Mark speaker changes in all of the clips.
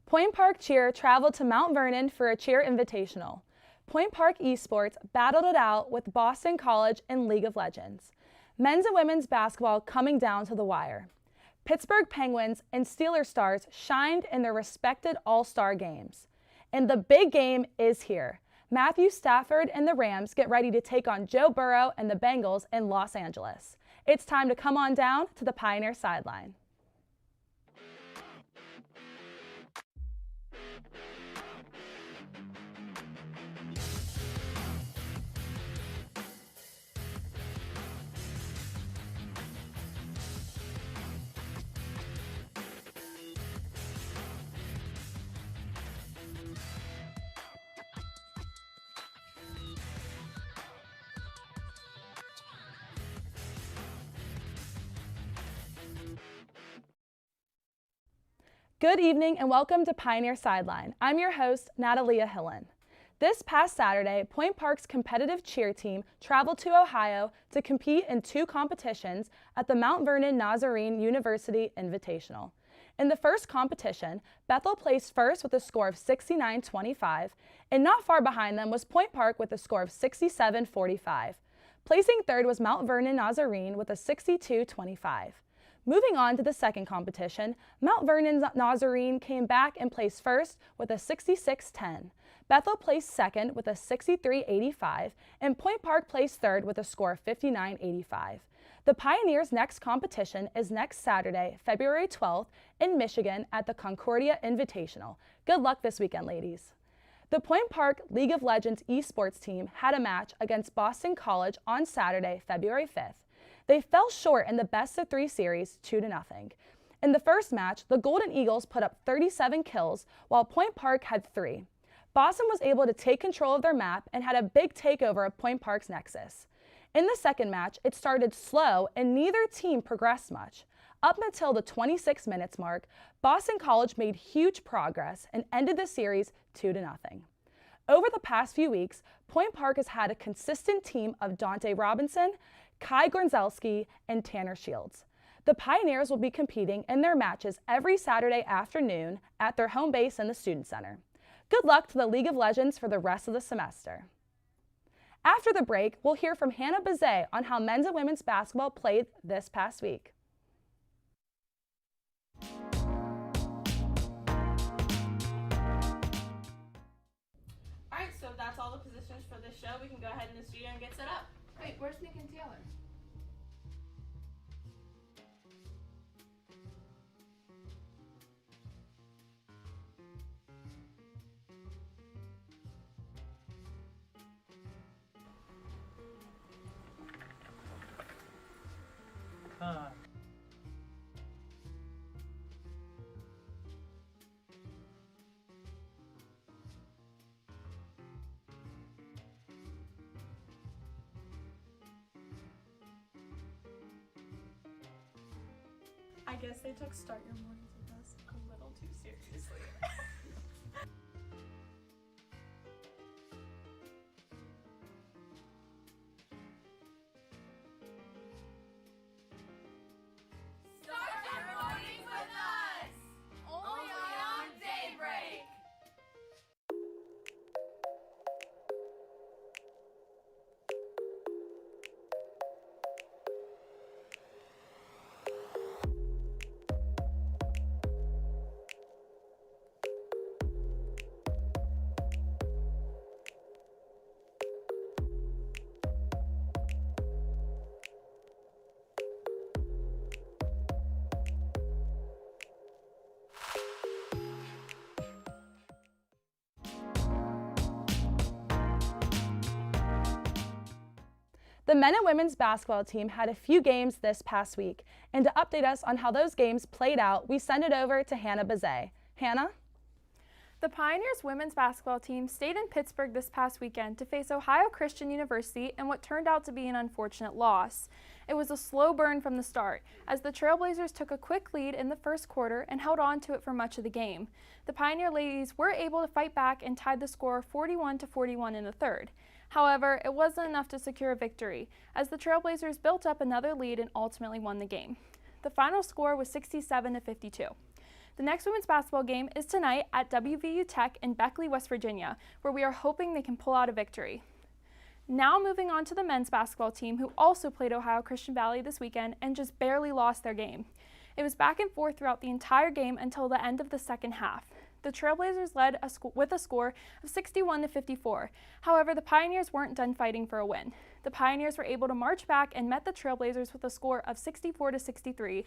Speaker 1: Point Park Cheer traveled to Mount Vernon for a cheer invitational. Point Park Esports battled it out with Boston College and League of Legends. Men's and women's basketball coming down to the wire. Pittsburgh Penguins and Steelers Stars shined in their respected all-star games. And the big game is here. Matthew Stafford and the Rams get ready to take on Joe Burrow and the Bengals in Los Angeles. It's time to come on down to the Pioneer sideline. Good evening and welcome to Pioneer Sideline. I'm your host, Natalia Hillen. This past Saturday, Point Park's competitive cheer team traveled to Ohio to compete in two competitions at the Mount Vernon Nazarene University Invitational. In the first competition, Bethel placed first with a score of 69-25, and not far behind them was Point Park with a score of 67-45. Placing third was Mount Vernon Nazarene with a 62-25. Moving on to the second competition, Mount Vernon Nazarene came back and placed first with a 66-10. Bethel placed second with a 63-85, and Point Park placed third with a score of 59-85. The Pioneers' next competition is next Saturday, February 12th in Michigan at the Concordia Invitational. Good luck this weekend, ladies. The Point Park League of Legends esports team had a match against Boston College on Saturday, February 5th. They fell short in the best-of-3 series 2-0. In the first match, the Golden Eagles put up 37 kills, while Point Park had 3. Boston was able to take control of their map and had a big takeover of Point Park's Nexus. In the second match, it started slow and neither team progressed much. Up until the 26 minutes mark, Boston College made huge progress and ended the series 2-0. Over the past few weeks, Point Park has had a consistent team of Dante Robinson, Kai Gronzelski, and Tanner Shields. The Pioneers will be competing in their matches every Saturday afternoon at their home base in the Student Center. Good luck to the League of Legends for the rest of the semester. After the break, we'll hear from Hannah Bazet on how men's and women's basketball played this past week.
Speaker 2: Alright, so that's all the positions for this show. We can go ahead in the studio and get set up.
Speaker 3: Wait, where's Nick and Taylor?
Speaker 2: I guess they took Start Your Mornings with Us a little too seriously.
Speaker 3: Start your mornings with us! Only on Daybreak!
Speaker 1: The men and women's basketball team had a few games this past week, and to update us on how those games played out, we send it over to Hannah Bazet. Hannah?
Speaker 4: The Pioneers women's basketball team stayed in Pittsburgh this past weekend to face Ohio Christian University in what turned out to be an unfortunate loss. It was a slow burn from the start, as the Trailblazers took a quick lead in the first quarter and held on to it for much of the game. The Pioneer ladies were able to fight back and tied the score 41-41 in the third. However, it wasn't enough to secure a victory, as the Trailblazers built up another lead and ultimately won the game. The final score was 67-52. The next women's basketball game is tonight at WVU Tech in Beckley, West Virginia, where we are hoping they can pull out a victory. Now moving on to the men's basketball team, who also played Ohio Christian Valley this weekend and just barely lost their game. It was back and forth throughout the entire game until the end of the second half. The Trailblazers led with a score of 61-54. However, the Pioneers weren't done fighting for a win. The Pioneers were able to march back and met the Trailblazers with a score of 64-63.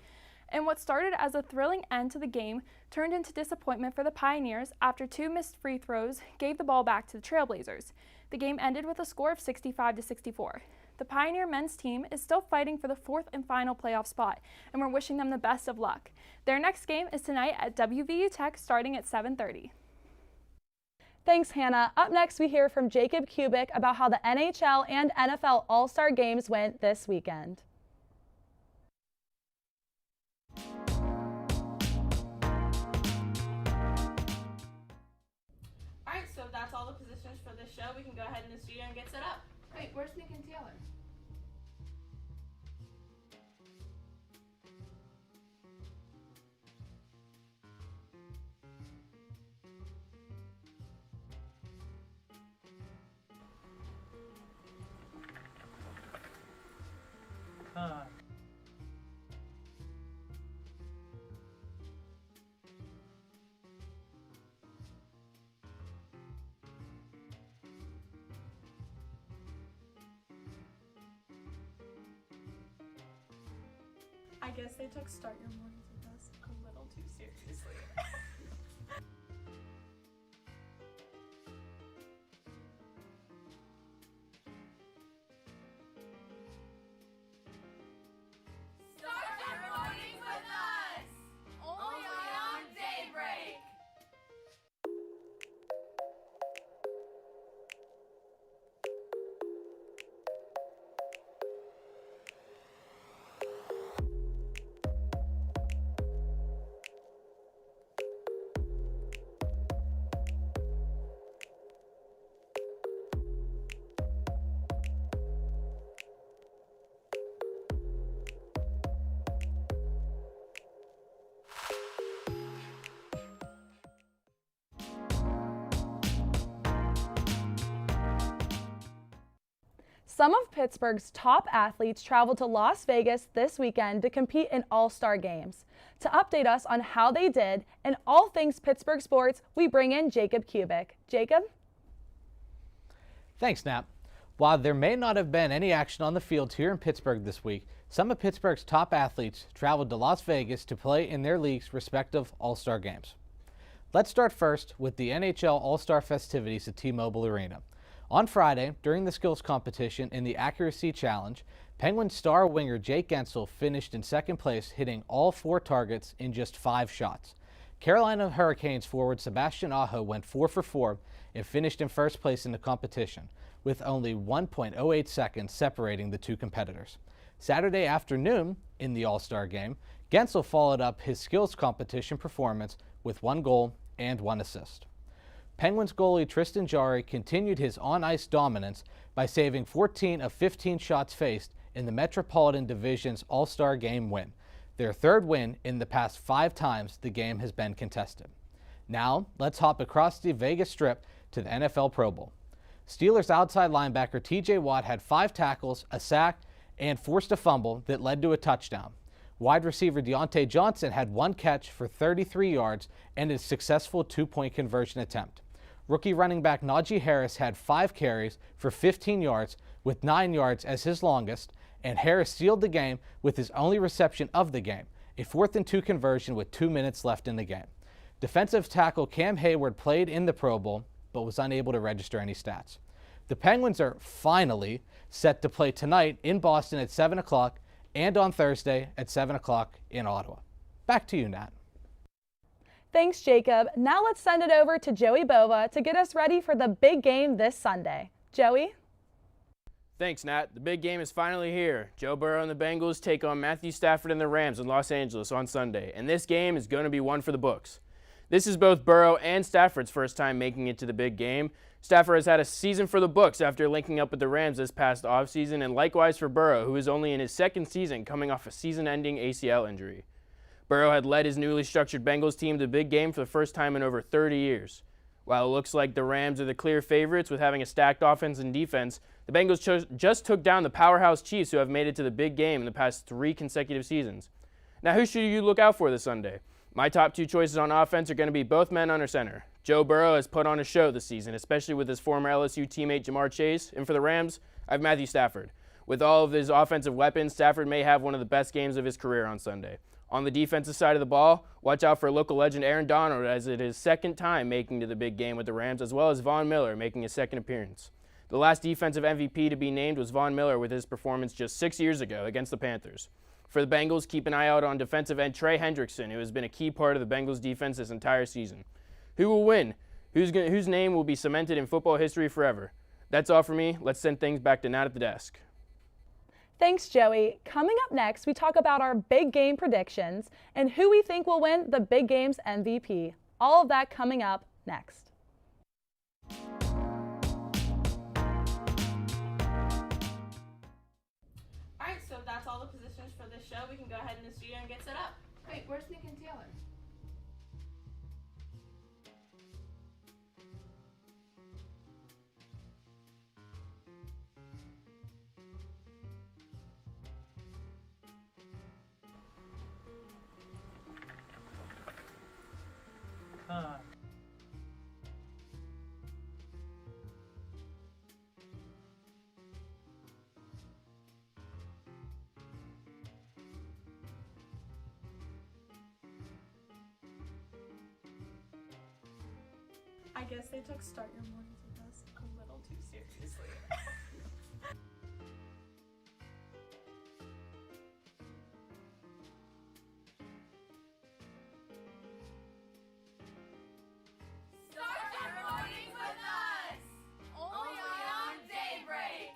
Speaker 4: And what started as a thrilling end to the game turned into disappointment for the Pioneers after 2 missed free throws gave the ball back to the Trailblazers. The game ended with a score of 65-64. The Pioneer men's team is still fighting for the 4th and final playoff spot, and we're wishing them the best of luck. Their next game is tonight at WVU Tech starting at 7:30.
Speaker 1: Thanks, Hannah. Up next, we hear from Jacob Kubik about how the NHL and NFL All-Star games went this weekend.
Speaker 2: Alright, so that's all the positions for this show. We can go ahead in the studio and get set up.
Speaker 3: Wait, where's Nick and Taylor?
Speaker 4: I guess they took Start Your Mornings with Us a little too seriously.
Speaker 3: Start your morning with us! Only on Daybreak!
Speaker 1: Some of Pittsburgh's top athletes traveled to Las Vegas this weekend to compete in All-Star games. To update us on how they did and all things Pittsburgh sports, we bring in Jacob Kubik. Jacob?
Speaker 5: Thanks, Nat. While there may not have been any action on the field here in Pittsburgh this week, some of Pittsburgh's top athletes traveled to Las Vegas to play in their league's respective All-Star games. Let's start first with the NHL All-Star festivities at T-Mobile Arena. On Friday, during the skills competition in the Accuracy Challenge, Penguin star winger Jake Guentzel finished in second place, hitting all 4 targets in just 5 shots. Carolina Hurricanes forward Sebastian Aho went 4 for 4 and finished in first place in the competition, with only 1.08 seconds separating the 2 competitors. Saturday afternoon, in the All-Star game, Guentzel followed up his skills competition performance with 1 goal and 1 assist. Penguins goalie Tristan Jarry continued his on-ice dominance by saving 14 of 15 shots faced in the Metropolitan Division's All-Star Game win, their 3rd win in the past 5 times the game has been contested. Now, let's hop across the Vegas Strip to the NFL Pro Bowl. Steelers outside linebacker T.J. Watt had 5 tackles, a sack, and forced a fumble that led to a touchdown. Wide receiver Deontay Johnson had 1 catch for 33 yards and a successful 2-point conversion attempt. Rookie running back Najee Harris had 5 carries for 15 yards with 9 yards as his longest, and Harris sealed the game with his only reception of the game, a 4th and 2 conversion with 2 minutes left in the game. Defensive tackle Cam Hayward played in the Pro Bowl but was unable to register any stats. The Penguins are finally set to play tonight in Boston at 7 o'clock and on Thursday at 7 o'clock in Ottawa. Back to you, Nat.
Speaker 1: Thanks, Jacob. Now let's send it over to Joey Bova to get us ready for the big game this Sunday. Joey?
Speaker 6: Thanks, Nat. The big game is finally here. Joe Burrow and the Bengals take on Matthew Stafford and the Rams in Los Angeles on Sunday, and this game is going to be one for the books. This is both Burrow and Stafford's first time making it to the big game. Stafford has had a season for the books after linking up with the Rams this past offseason, and likewise for Burrow, who is only in his 2nd season coming off a season-ending ACL injury. Burrow had led his newly structured Bengals team to the big game for the first time in over 30 years. While it looks like the Rams are the clear favorites with having a stacked offense and defense, the Bengals just took down the powerhouse Chiefs, who have made it to the big game in the past 3 consecutive seasons. Now, who should you look out for this Sunday? My top 2 choices on offense are going to be both men under center. Joe Burrow has put on a show this season, especially with his former LSU teammate Ja'Marr Chase. And for the Rams, I have Matthew Stafford. With all of his offensive weapons, Stafford may have one of the best games of his career on Sunday. On the defensive side of the ball, watch out for local legend Aaron Donald, as it is his second time making to the big game with the Rams, as well as Von Miller making his second appearance. The last defensive MVP to be named was Von Miller with his performance just 6 years ago against the Panthers. For the Bengals, keep an eye out on defensive end Trey Hendrickson, who has been a key part of the Bengals defense this entire season. Who will win? Whose name will be cemented in football history forever? That's all for me. Let's send things back to Nat at the desk.
Speaker 1: Thanks, Joey. Coming up next, we talk about our big game predictions and who we think will win the big game's MVP. All of that coming up next.
Speaker 2: Alright, so that's all the positions for this show. We can go ahead in the studio and get set up.
Speaker 3: Wait, where's Nick and Taylor?
Speaker 1: I guess they took Start Your Mornings with Us a little too seriously.
Speaker 3: Start your morning with us! Only on Daybreak!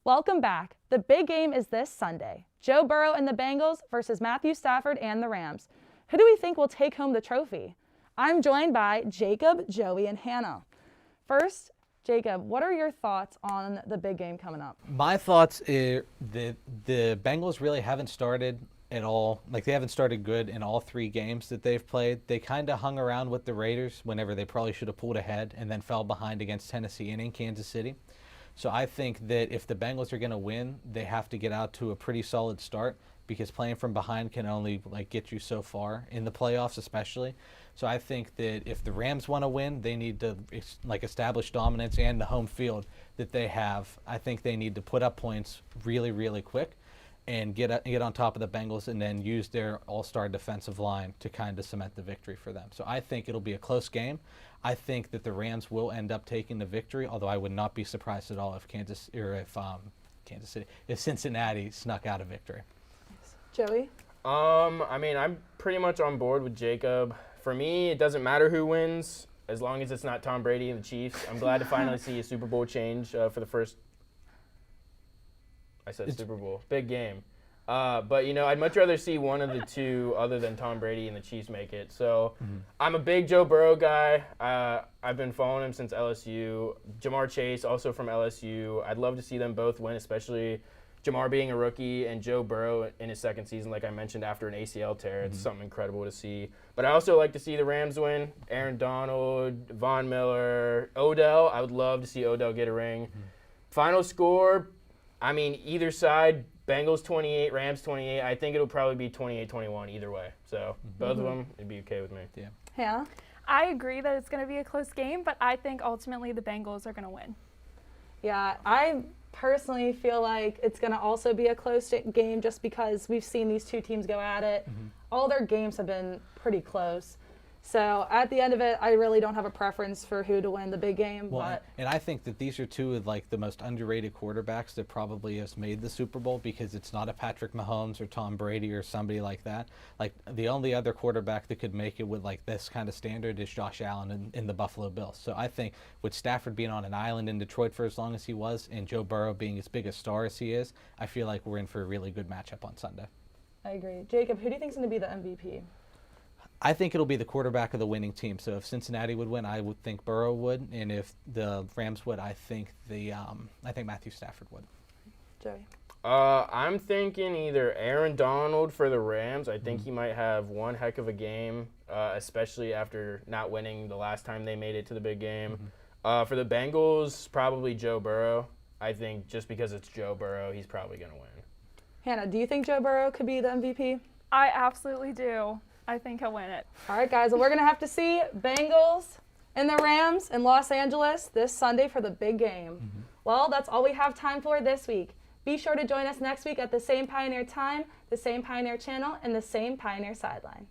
Speaker 1: Welcome back. The big game is this Sunday. Joe Burrow and the Bengals versus Matthew Stafford and the Rams. Who do we think will take home the trophy? I'm joined by Jacob, Joey, and Hannah. First, Jacob, what are your thoughts on the big game coming up?
Speaker 5: My thoughts are the Bengals really haven't started at all. Like, they haven't started good in all 3 games that they've played. They kind of hung around with the Raiders whenever they probably should have pulled ahead and then fell behind against Tennessee and in Kansas City. So I think that if the Bengals are going to win, they have to get out to a pretty solid start, because playing from behind can only get you so far in the playoffs, especially. So I think that if the Rams want to win, they need to establish dominance and the home field that they have. I think they need to put up points really, really quick and get on top of the Bengals, and then use their all-star defensive line to kind of cement the victory for them. So I think it'll be a close game. I think that the Rams will end up taking the victory, although I would not be surprised at all if Cincinnati snuck out a victory.
Speaker 1: Joey?
Speaker 6: I mean, I'm pretty much on board with Jacob. For me, it doesn't matter who wins, as long as it's not Tom Brady and the Chiefs. I'm glad to finally see a Super Bowl change for the first. I said Super Bowl. Big game. But, I'd much rather see one of the two other than Tom Brady and the Chiefs make it. So I'm a big Joe Burrow guy. I've been following him since LSU. Ja'Marr Chase, also from LSU. I'd love to see them both win, especially Ja'Marr being a rookie and Joe Burrow in his second season, like I mentioned, after an ACL tear. It's something incredible to see. But I also like to see the Rams win. Aaron Donald, Von Miller, Odell. I would love to see Odell get a ring. Final score, I mean, either side, Bengals 28, Rams 28. I think it'll probably be 28-21 either way. So both of them, it'd be okay with me.
Speaker 5: Yeah.
Speaker 1: Hannah?
Speaker 4: I agree that it's going to be a close game, but I think ultimately the Bengals are going to win.
Speaker 1: Yeah, I personally feel like it's going to also be a close game, just because we've seen these two teams go at it. All their games have been pretty close. So at the end of it, I really don't have a preference for who to win the big game.
Speaker 5: Well,
Speaker 1: But
Speaker 5: and I think that these are two of like the most underrated quarterbacks that probably has made the Super Bowl, because it's not a Patrick Mahomes or Tom Brady or somebody like that. Like the only other quarterback that could make it with like this kind of standard is Josh Allen in the Buffalo Bills. So I think with Stafford being on an island in Detroit for as long as he was, and Joe Burrow being as big a star as he is, I feel like we're in for a really good matchup on Sunday.
Speaker 1: I agree. Jacob, who do you think is going to be the MVP?
Speaker 5: I think it'll be the quarterback of the winning team. So if Cincinnati would win, I would think Burrow would, and if the Rams would, I think Matthew Stafford would.
Speaker 1: Joey.
Speaker 6: I'm thinking either Aaron Donald for the Rams. I think he might have one heck of a game, especially after not winning the last time they made it to the big game. For the Bengals, probably Joe Burrow. I think just because it's Joe Burrow, he's probably going to win.
Speaker 1: Hannah, do you think Joe Burrow could be the MVP?
Speaker 4: I absolutely do. I think he'll win it.
Speaker 1: All right, guys. Well, we're going to have to see Bengals and the Rams in Los Angeles this Sunday for the big game. Well, that's all we have time for this week. Be sure to join us next week at the same Pioneer time, the same Pioneer channel, and the same Pioneer sideline.